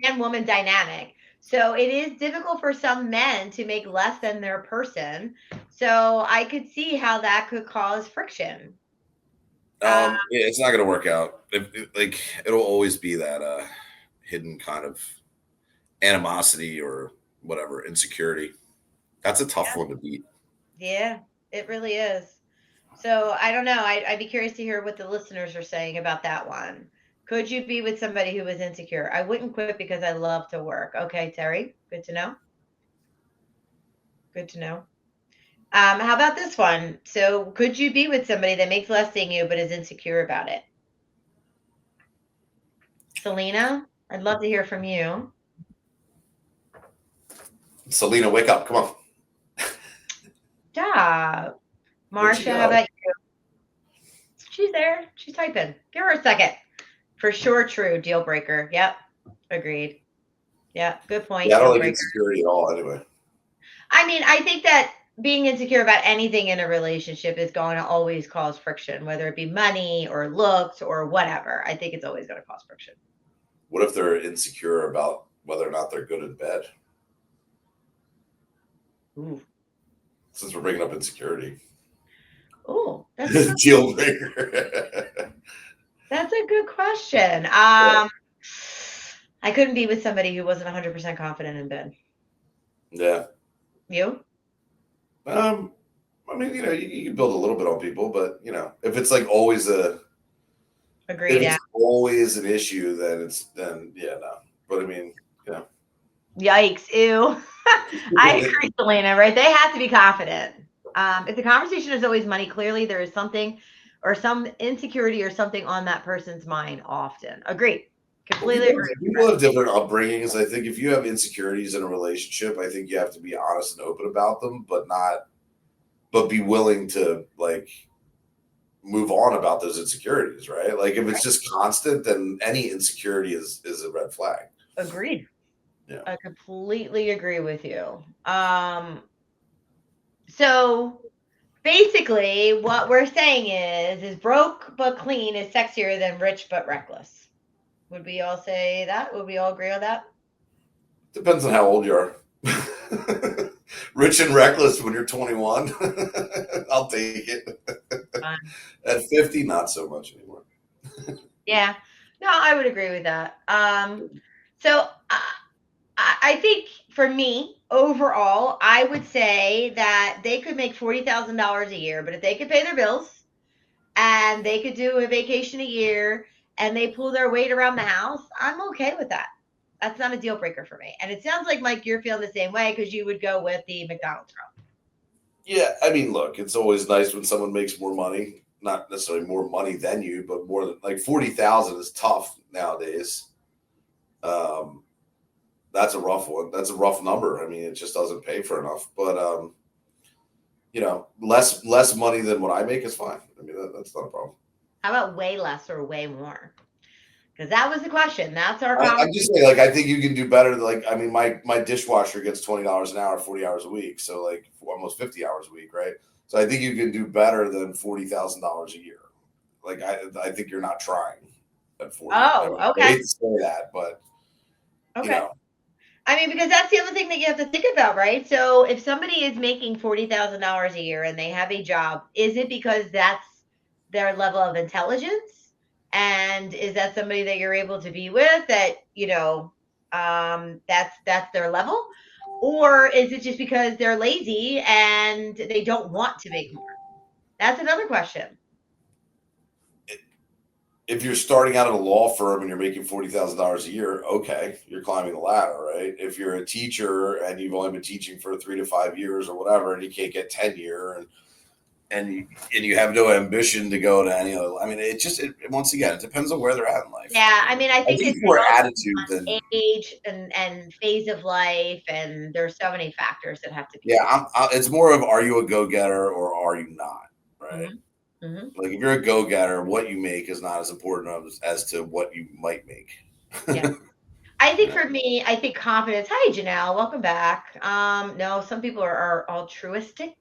man-woman dynamic. So it is difficult for some men to make less than their person. So I could see how that could cause friction. Yeah, it's not going to work out. It'll always be that hidden kind of animosity or whatever, insecurity. That's a tough one to beat. Yeah, it really is. So I don't know. I'd be curious to hear what the listeners are saying about that one. Could you be with somebody who was insecure? I wouldn't quit because I love to work. Okay, Terry, good to know. Good to know. How about this one? So could you be with somebody that makes less than you but is insecure about it? Selena, I'd love to hear from you. Selena, wake up. Come on. Job. Marsha, how about you? She's there. She's typing. Give her a second. For sure, true. Deal breaker. Yep. Agreed. Yeah. Good point. Yeah, I don't Deal like breaker. insecurity at all. Anyway, I mean, I think that being insecure about anything in a relationship is going to always cause friction, whether it be money or looks or whatever. I think it's always going to cause friction. what if they're insecure about whether or not they're good in bed? Ooh. Since we're bringing up insecurity, Oh, that's a good deal breaker. that's a good question. I couldn't be with somebody who wasn't 100% confident in bed. Yeah. You? Um, I mean, you can build a little bit on people, but if it's like always if Agreed. it's Yeah. always an issue, then yeah, no. But I mean, Yikes. Ew. I agree, Selena, right? They have to be confident. If the conversation is always money, clearly there is something or some insecurity or something on that person's mind often. Agreed. Well, Completely agree. people have different upbringings. I think if you have insecurities in a relationship, I think you have to be honest and open about them, but be willing to like move on about those insecurities, right? Like if it's just constant, then any insecurity is a red flag. Agreed. Yeah. I completely agree with you. So basically what we're saying is broke but clean is sexier than rich but reckless. Would we all say that? Would we all agree on that? Depends on how old you are. Rich and reckless when you're 21. I'll take it. At 50, not so much anymore. Yeah. No, I would agree with that. So I think for me, overall, I would say that they could make $40,000 a year, but if they could pay their bills and they could do a vacation a year and they pull their weight around the house, I'm okay with that. That's not a deal breaker for me. And it sounds like, Mike, you're feeling the same way because you would go with the McDonald's girl. Yeah, I mean, look, it's always nice when someone makes more money. Not necessarily more money than you, but more than like 40,000 is tough nowadays. Um, that's a rough one. That's a rough number. I mean, it just doesn't pay for enough. But less money than what I make is fine. I mean, that's not a problem. How about way less or way more? Because that was the question. That's our I'm conversation. just saying, like, I think you can do better. Like, I mean, my dishwasher gets $20 an hour, 40 hours a week, so like almost 50 hours a week, right? So I think you can do better than $40,000 a year. Like, I think you're not trying at 40. I mean, Oh, I okay. hate to say that, but you Okay. know, I mean, because that's the other thing that you have to think about, right? So if somebody is making $40,000 a year and they have a job, is it because that's their level of intelligence? And is that somebody that you're able to be with that, that's their level? Or is it just because they're lazy and they don't want to make more? That's another question. if you're starting out at a law firm and you're making $40,000 a year, okay, you're climbing the ladder, right? If you're a teacher and you've only been teaching for 3 to 5 years or whatever, and you can't get tenure and you have no ambition to go to any other. I mean, once again, it depends on where they're at in life. Yeah, I mean, I I think think it's more also attitude than age and phase of life, and there's so many factors that have to be yeah. taken. It's more of are you a go getter or are you not, right? Mhm, mhm. Like if you're a go getter, what you make is not as important as to what you might make. Yeah. I think Yeah. for me, I think confidence. Hi, Janelle. Welcome back. No, some people are altruistic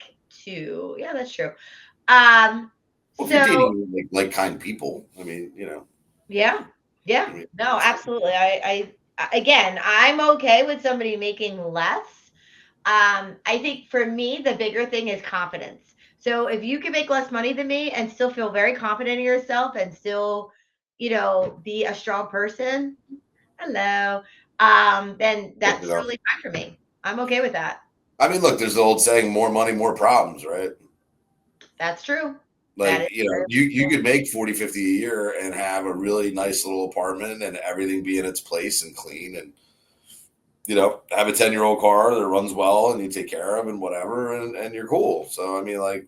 too. Yeah, that's true. Um, Well, if you're so dating like kind people, I mean, yeah, yeah, I mean, no, absolutely. Again, I'm okay with somebody making less. I think for me, the bigger thing is confidence. So if you can make less money than me and still feel very confident in yourself and still, be a strong person, hello, then that's totally fine for me. I'm okay with that. I mean, look, there's the old saying, more money, more problems, right? That's true. That is Like, very you true. could make 40, 50 a year and have a really nice little apartment and everything be in its place and clean and, have a 10-year-old car that runs well and you take care of and whatever, and you're cool. So, I mean, like,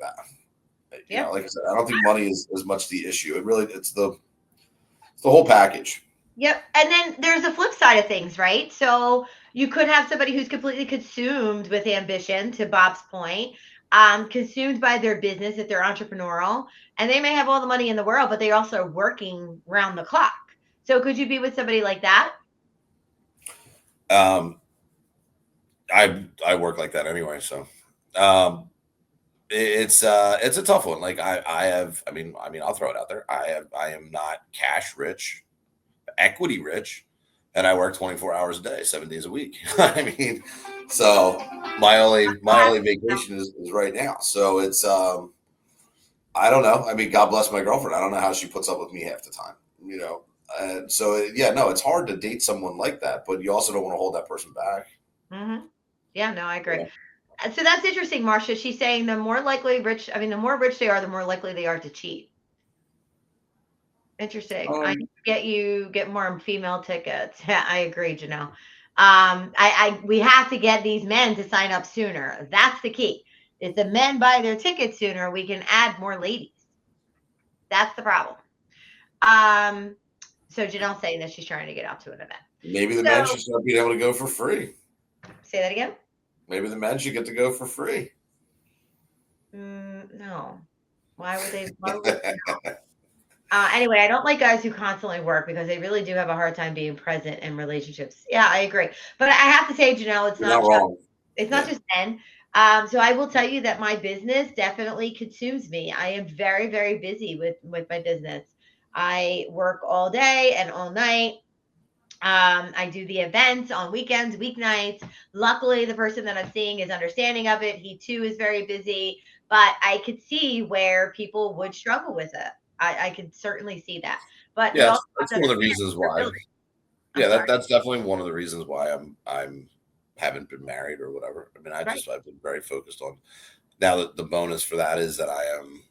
Yeah. like I said, I don't think money is as much the issue. It's the whole package. Yep. And then there's a flip side of things, right? So you could have somebody who's completely consumed with ambition, to Bob's point, consumed by their business if they're entrepreneurial, and they may have all the money in the world, but they also are working round the clock. So could you be with somebody like that? Um, I work like that anyway, so um, it's a tough one. Like I have, I mean, I'll throw it out there. I am not cash rich, equity rich, and I work 24 hours a day, 7 days a week. I mean, so my only vacation is right now. So it's I don't know. I mean, God bless my girlfriend. I don't know how she puts up with me half the time. You know, and so yeah, no, it's hard to date someone like that, but you also don't want to hold that person back. Hmm. Yeah, no, I agree. Yeah. So that's interesting, Marcia. She's saying the more likely rich, I mean, the more rich they are, the more likely they are to cheat. Interesting. I need Um, to get more female tickets. Yeah, I agree, Janelle. We have to get these men to sign up sooner. That's the key. If the men buy their tickets sooner, we can add more ladies. That's the problem. Um, so Janelle's saying that she's trying to get out to an event. maybe the men So should start being able to go for free. say that again. Maybe the men should get to go for free. No. Why would they? Why would anyway, I don't like guys who constantly work because they really do have a hard time being present in relationships. Yeah, I agree. But I have to say, Janelle, You're not wrong. it's not Yeah. just men. So I will tell you that my business definitely consumes me. I am very, very busy with my business. I work all day and all night. I do the events on weekends, weeknights. Luckily, the person that I'm seeing is understanding of it. He too is very busy, but I could see where people would struggle with it. I could certainly see that. But we Yeah, also that's have to one of the understand reasons what we're why. building. I'm Yeah, sorry. that's definitely one of the reasons why I'm haven't been married or whatever. I mean, Right. I've been very focused on now that the bonus for that is that I am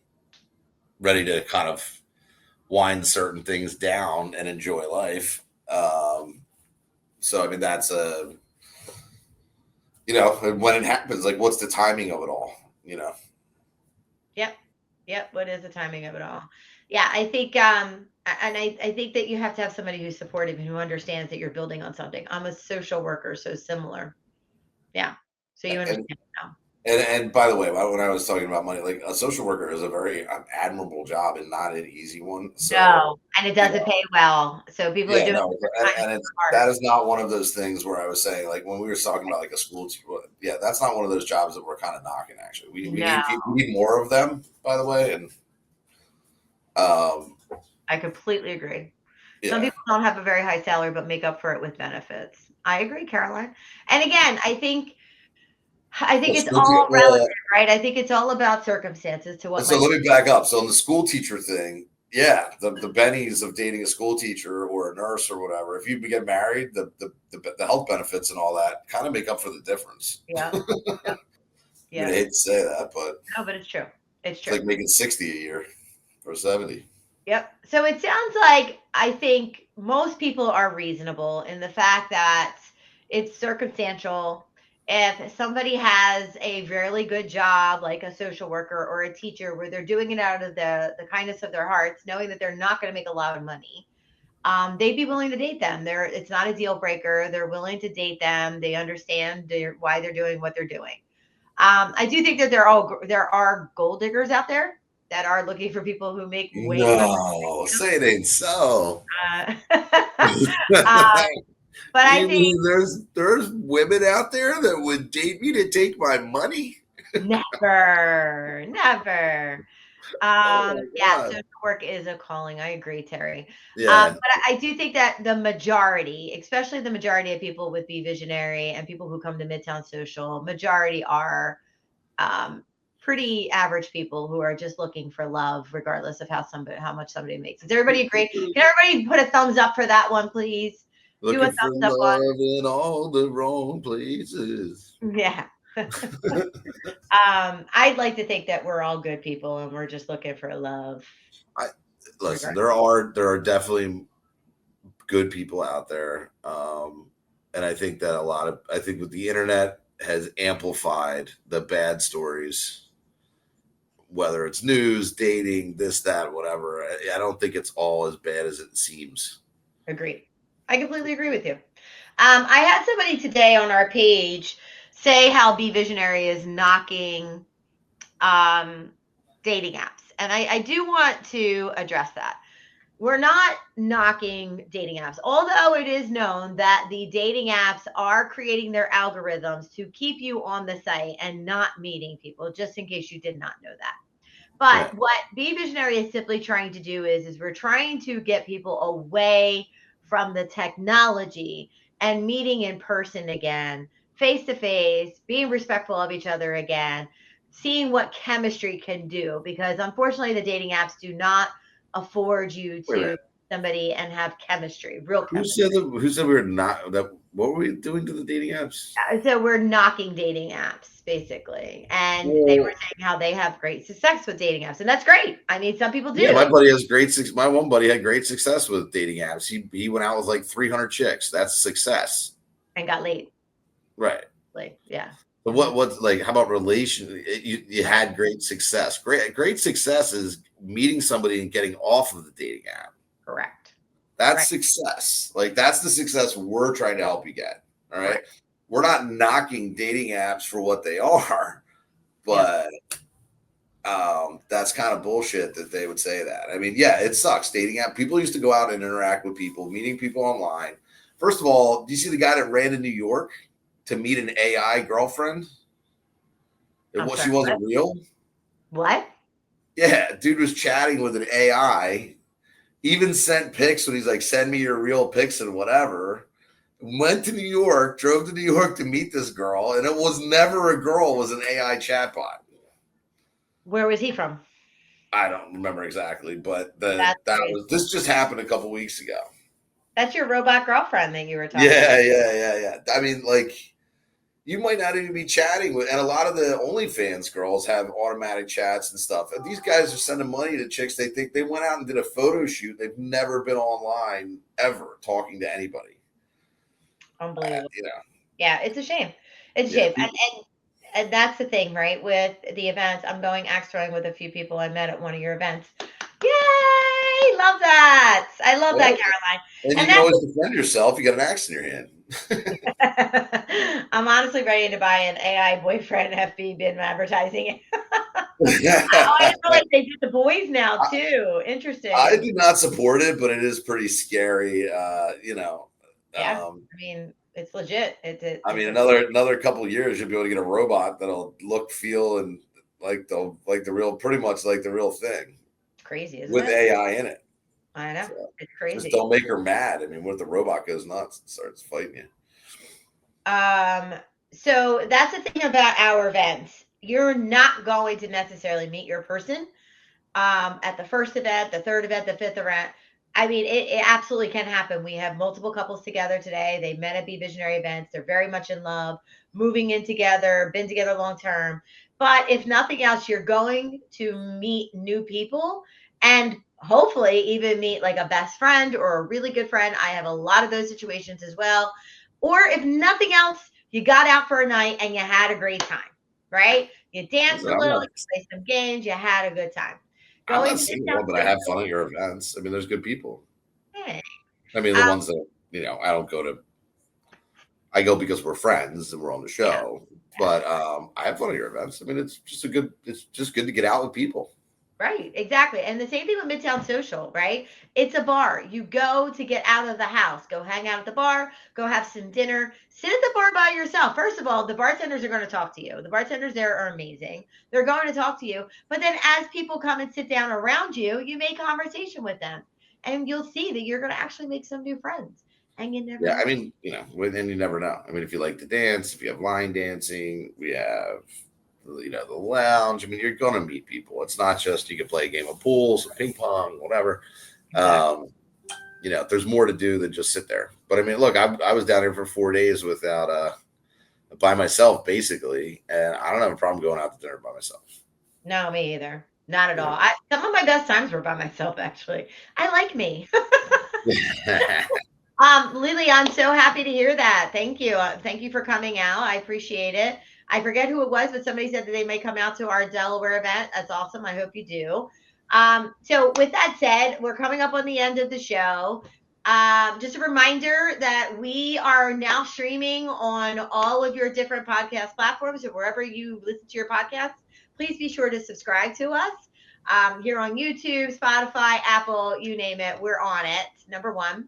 ready to kind of wind certain things down and enjoy life. So I mean, that's a when it happens, like what's the timing of it all? You know, Yep. Yep. What is the timing of it all? Yeah, I think and I think that you have to have somebody who's supportive and who understands that you're building on something. I'm a social worker, so similar. Yeah. So you and understand now. and by the way, when I was talking about money, like a social worker is a very admirable job and not an easy one. So No, and it you doesn't know, pay well. So people are yeah, doing no, it for kindness and of it's their that heart. is not one of those things where I was saying like when we were talking about like a school, yeah, that's not one of those jobs that we're kind of knocking. Actually, we No, need people, we need more of them. By the way, and um, I completely agree. Some yeah, people don't have a very high salary, but make up for it with benefits. I agree, Caroline. And again, I think well, it's all relative, well, right? I think it's all about circumstances to what so might. let me back up. So on the school teacher thing, yeah, the bennies of dating a school teacher or a nurse or whatever. If you get married, the health benefits and all that kind of make up for the difference. Yeah, yeah, I mean, I yeah. hate to say that, but No, but it's true. It's it's true. like making 60 a year or 70. Yep. So it sounds like I think most people are reasonable in the fact that it's circumstantial. If somebody has a really good job, like a social worker or a teacher, where they're doing it out of the kindness of their hearts, knowing that they're not going to make a lot of money, they'd be willing to date them. It's not a deal breaker. They're willing to date them. They understand why they're doing what they're doing. I do think that there are gold diggers out there that are looking for people who make way more. No, say it ain't so. Uh, uh, You but I think mean there's women out there that would date me to take my money? never, never. Oh my Yeah, god. social work is a calling. I agree, Terry. Yeah. But I do think that the majority, especially the majority of people with Be Visionary and people who come to Midtown Social, majority are um, pretty average people who are just looking for love, regardless of how much somebody makes. Does everybody agree? Can everybody put a thumbs up for that one, please? Do a Looking for thumbs up love in all the wrong places. one. Yeah. I'd like to think that we're all good people and we're just looking for love. I listen, Regard. there are definitely good people out there. And I think that I think with the internet has amplified the bad stories, whether it's news, dating, this, that, whatever. I don't think it's all as bad as it seems. Agreed. I completely agree with you. I had somebody today on our page say how Be Visionary is knocking um, dating apps. And I do want to address that. we're not knocking dating apps, although it is known that the dating apps are creating their algorithms to keep you on the site and not meeting people, just in case you did not know that. But Yeah. what Be Visionary is simply trying to do is we're trying to get people away from the technology and meeting in person again, face to face, being respectful of each other again, seeing what chemistry can do. Because unfortunately, the dating apps do not afford you Wait a to minute. somebody and have chemistry, real Who chemistry. said who said we were not that? What were we doing to the dating apps? So we're knocking dating apps basically, and they were Well, saying how they have great success with dating apps, and that's great. I mean, some people yeah, do. my buddy has great. My one buddy had great success with dating apps. He went out with like 300 chicks. That's success, And got late. right? Like, yeah. But Mhm. what's like? How about relation? You Right. had great success. Great success is meeting somebody and getting off of the dating app. Correct. That's Right. success. Like that's the success we're trying to help you get. All right. Right. We're not knocking dating apps for what they are, Yep. but that's kind of bullshit that they would say that. I mean, yeah, it sucks. Dating app. People used to go out and interact with people, meeting people online. First of all, do you see the guy that ran to New York to meet an AI girlfriend? I'm She sorry. What? wasn't real. What? Yeah, dude was chatting with an AI. Even sent pics when he's like, "Send me your real pics and whatever." Went to New York, drove to New York to meet this girl, and it was never a girl; it was an AI chatbot. Where was he from? I don't remember exactly, but That's that crazy. was this just happened a couple weeks ago. That's your robot girlfriend that you were talking about. Yeah. I mean, like you might not even be chatting with, and a lot of the OnlyFans girls have automatic chats and stuff. And these guys are sending money to chicks. They think they went out and did a photo shoot. They've never been online ever talking to anybody. Unbelievable. You know, Yeah, it's a shame. It's a yeah, shame. And that's the thing, right? With the events, I'm going axe throwing with a few people I met at one of your events. Yay! Love that. I love that, well, Caroline. and you And can that's always defend yourself. You got an axe in your hand. I'm honestly ready to buy an AI boyfriend FB bin advertising. Oh, I didn't I, realize they do the boys now too. I Interesting. do not support it, but it is pretty scary. Yeah, Um, I mean, it's legit. I mean, It's a another couple of years, you'll be able to get a robot that'll look, feel, and like the real, pretty much like the real thing crazy, isn't with it? AI in it. I know. So It's just crazy. don't make her mad. I mean, what if the robot goes nuts and starts fighting you? Um, so that's the thing about our events. You're not going to necessarily meet your person at the first event, the third event, the fifth event. I mean, it absolutely can happen. We have multiple couples together today. They met at Be Visionary events. They're very much in love, moving in together, been together long term. But if nothing else, you're going to meet new people and hopefully even meet like a best friend or a really good friend. I have a lot of those situations as well. Or if nothing else, you got out for a night and you had a great time, right? You danced Listen, a little, you played some games, you had a good time. I'm Going not to single, Midtown but I have fun Social. at your events. I mean, there's good people. Hey, I mean, the um, ones that I don't go to. I go because we're friends and we're on the yeah, show. yeah. But I have fun at your events. I mean, it's just a good. It's just good to get out with people. Right, exactly. And the same thing with Midtown Social, right? It's a bar. You go to get out of the house, go hang out at the bar, go have some dinner, sit at the bar by yourself. First of all, the bartenders are going to talk to you. The bartenders there are amazing. They're going to talk to you. But then as people come and sit down around you, you make conversation with them. And you'll see that you're going to actually make some new friends. And you never Yeah, know. I mean, and you never know. I mean, if you like to dance, if you have line dancing, we have the lounge. I mean, you're gonna meet people. It's not just you can play a game of pool, some ping pong, whatever. Exactly. Um, there's more to do than just sit there. But I mean, look, I was down here for 4 days without by myself basically, and I don't have a problem going out to dinner by myself. No, me either. Not at all. You Some of my best times were by myself, actually. I like me. know? Lily, I'm so happy to hear that. Thank you. Thank you for coming out. I appreciate it. I forget who it was, but somebody said that they may come out to our Delaware event. That's awesome. I hope you do. So, with that said, we're coming up on the end of the show. Just a reminder that we are now streaming on all of your different podcast platforms, or wherever you listen to your podcasts. Please be sure to subscribe to us. Here on YouTube, Spotify, Apple, you name it, we're on it. Number one.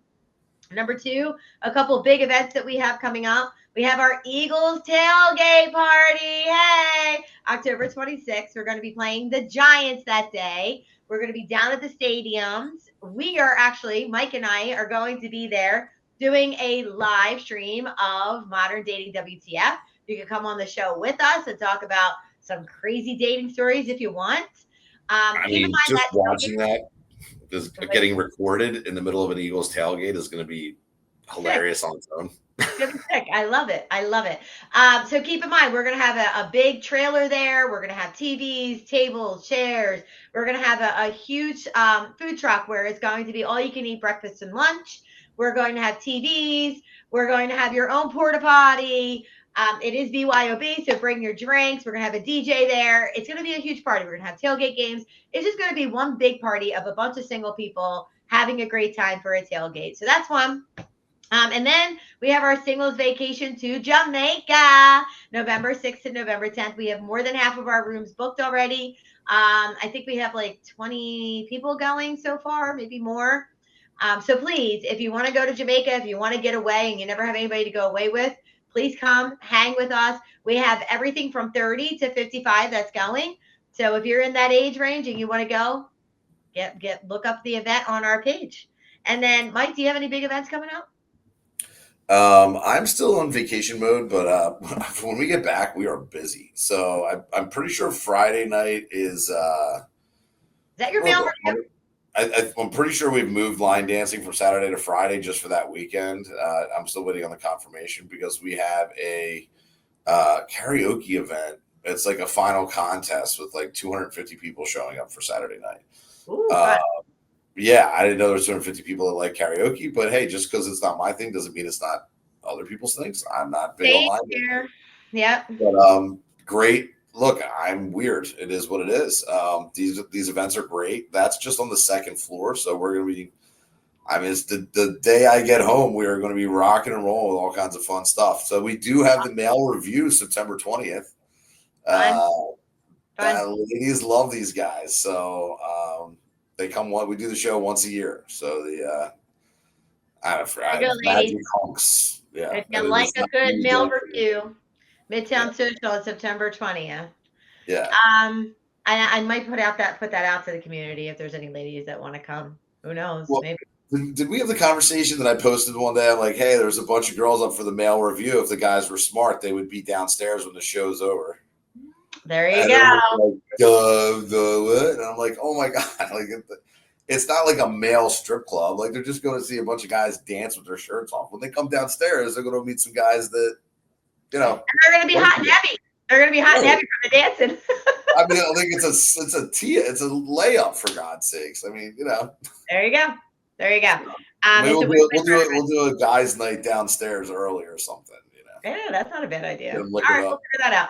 Number two, a couple big events that we have coming up. We have our Eagles tailgate party. Hey, October 26th. We're going to be playing the Giants that day. We're going to be down at the stadiums. We are actually, Mike and I are going to be there doing a live stream of Modern Dating WTF. You can come on the show with us and talk about some crazy dating stories if you want. Keep in mind just that watching that, just getting recorded in the middle of an Eagles tailgate is going to be hilarious on its own. It's gonna be sick. I love it. I love it. So keep in mind, we're gonna have a big trailer there. We're gonna have TVs, tables, chairs. We're gonna have a huge food truck where it's going to be all you can eat breakfast and lunch. We're going to have TVs. We're going to have your own porta potty. It is BYOB, so bring your drinks. We're gonna have a DJ there. It's gonna be a huge party. We're gonna have tailgate games. It's just gonna be one big party of a bunch of single people having a great time for a tailgate. So that's one. And then we have our singles vacation to Jamaica, November 6th and November 10th. We have more than half of our rooms booked already. I think we have like 20 people going so far, maybe more. So please, if you want to go to Jamaica, if you want to get away and you never have anybody to go away with, please come hang with us. We have everything from 30 to 55 that's going. So if you're in that age range and you want to go, look up the event on our page. And then, Mike, do you have any big events coming up? I'm still on vacation mode, but when we get back, we are busy. So I'm pretty sure Friday night is. Is that your mail review? I'm pretty sure we've moved line dancing from Saturday to Friday just for that weekend. I'm still waiting on the confirmation because we have a karaoke event. It's like a final contest with like 250 people showing up for Saturday night. Ooh, Yeah, I didn't know there were 250 people that like karaoke, but hey, just because it's not my thing doesn't mean it's not other people's things. I'm not big on here. Yep. But great. Look, I'm weird. It is what it is. These events are great. That's just on the second floor, so we're gonna be. I mean, it's the day I get home, we are going to be rocking and rolling with all kinds of fun stuff. So we do have the mail review September 20th. Ladies love these guys, so they come. We do the show once a year. So Magic Hunks. Yeah, if you like a good mail review, Midtown Social on September 20th. Yeah. I might put that out to the community if there's any ladies that want to come. Who knows? Well, maybe. Did we have the conversation that I posted one day? I'm like, hey, there's a bunch of girls up for the male review. If the guys were smart, they would be downstairs when the show's over. There you go. Like, and I'm like, oh my God. Like, it's not like a male strip club. Like, they're just going to see a bunch of guys dance with their shirts off. When they come downstairs, they're going to meet some guys that, and they're going to be hot and heavy. They're going to be hot and heavy from the dancing. I mean, I think it's a layup, for God's sakes. I mean, There you go. There you go. We'll do a guys' night downstairs early or something. Yeah, that's not a bad idea. All right, we'll figure that out.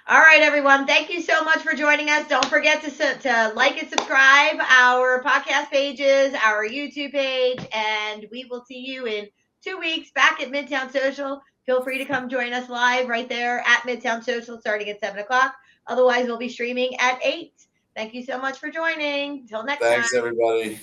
All right, everyone. Thank you so much for joining us. Don't forget to like and subscribe our podcast pages, our YouTube page, and we will see you in 2 weeks back at Midtown Social. Feel free to come join us live right there at Midtown Social starting at 7 o'clock. Otherwise, we'll be streaming at 8. Thank you so much for joining. Until next time. Thanks, everybody.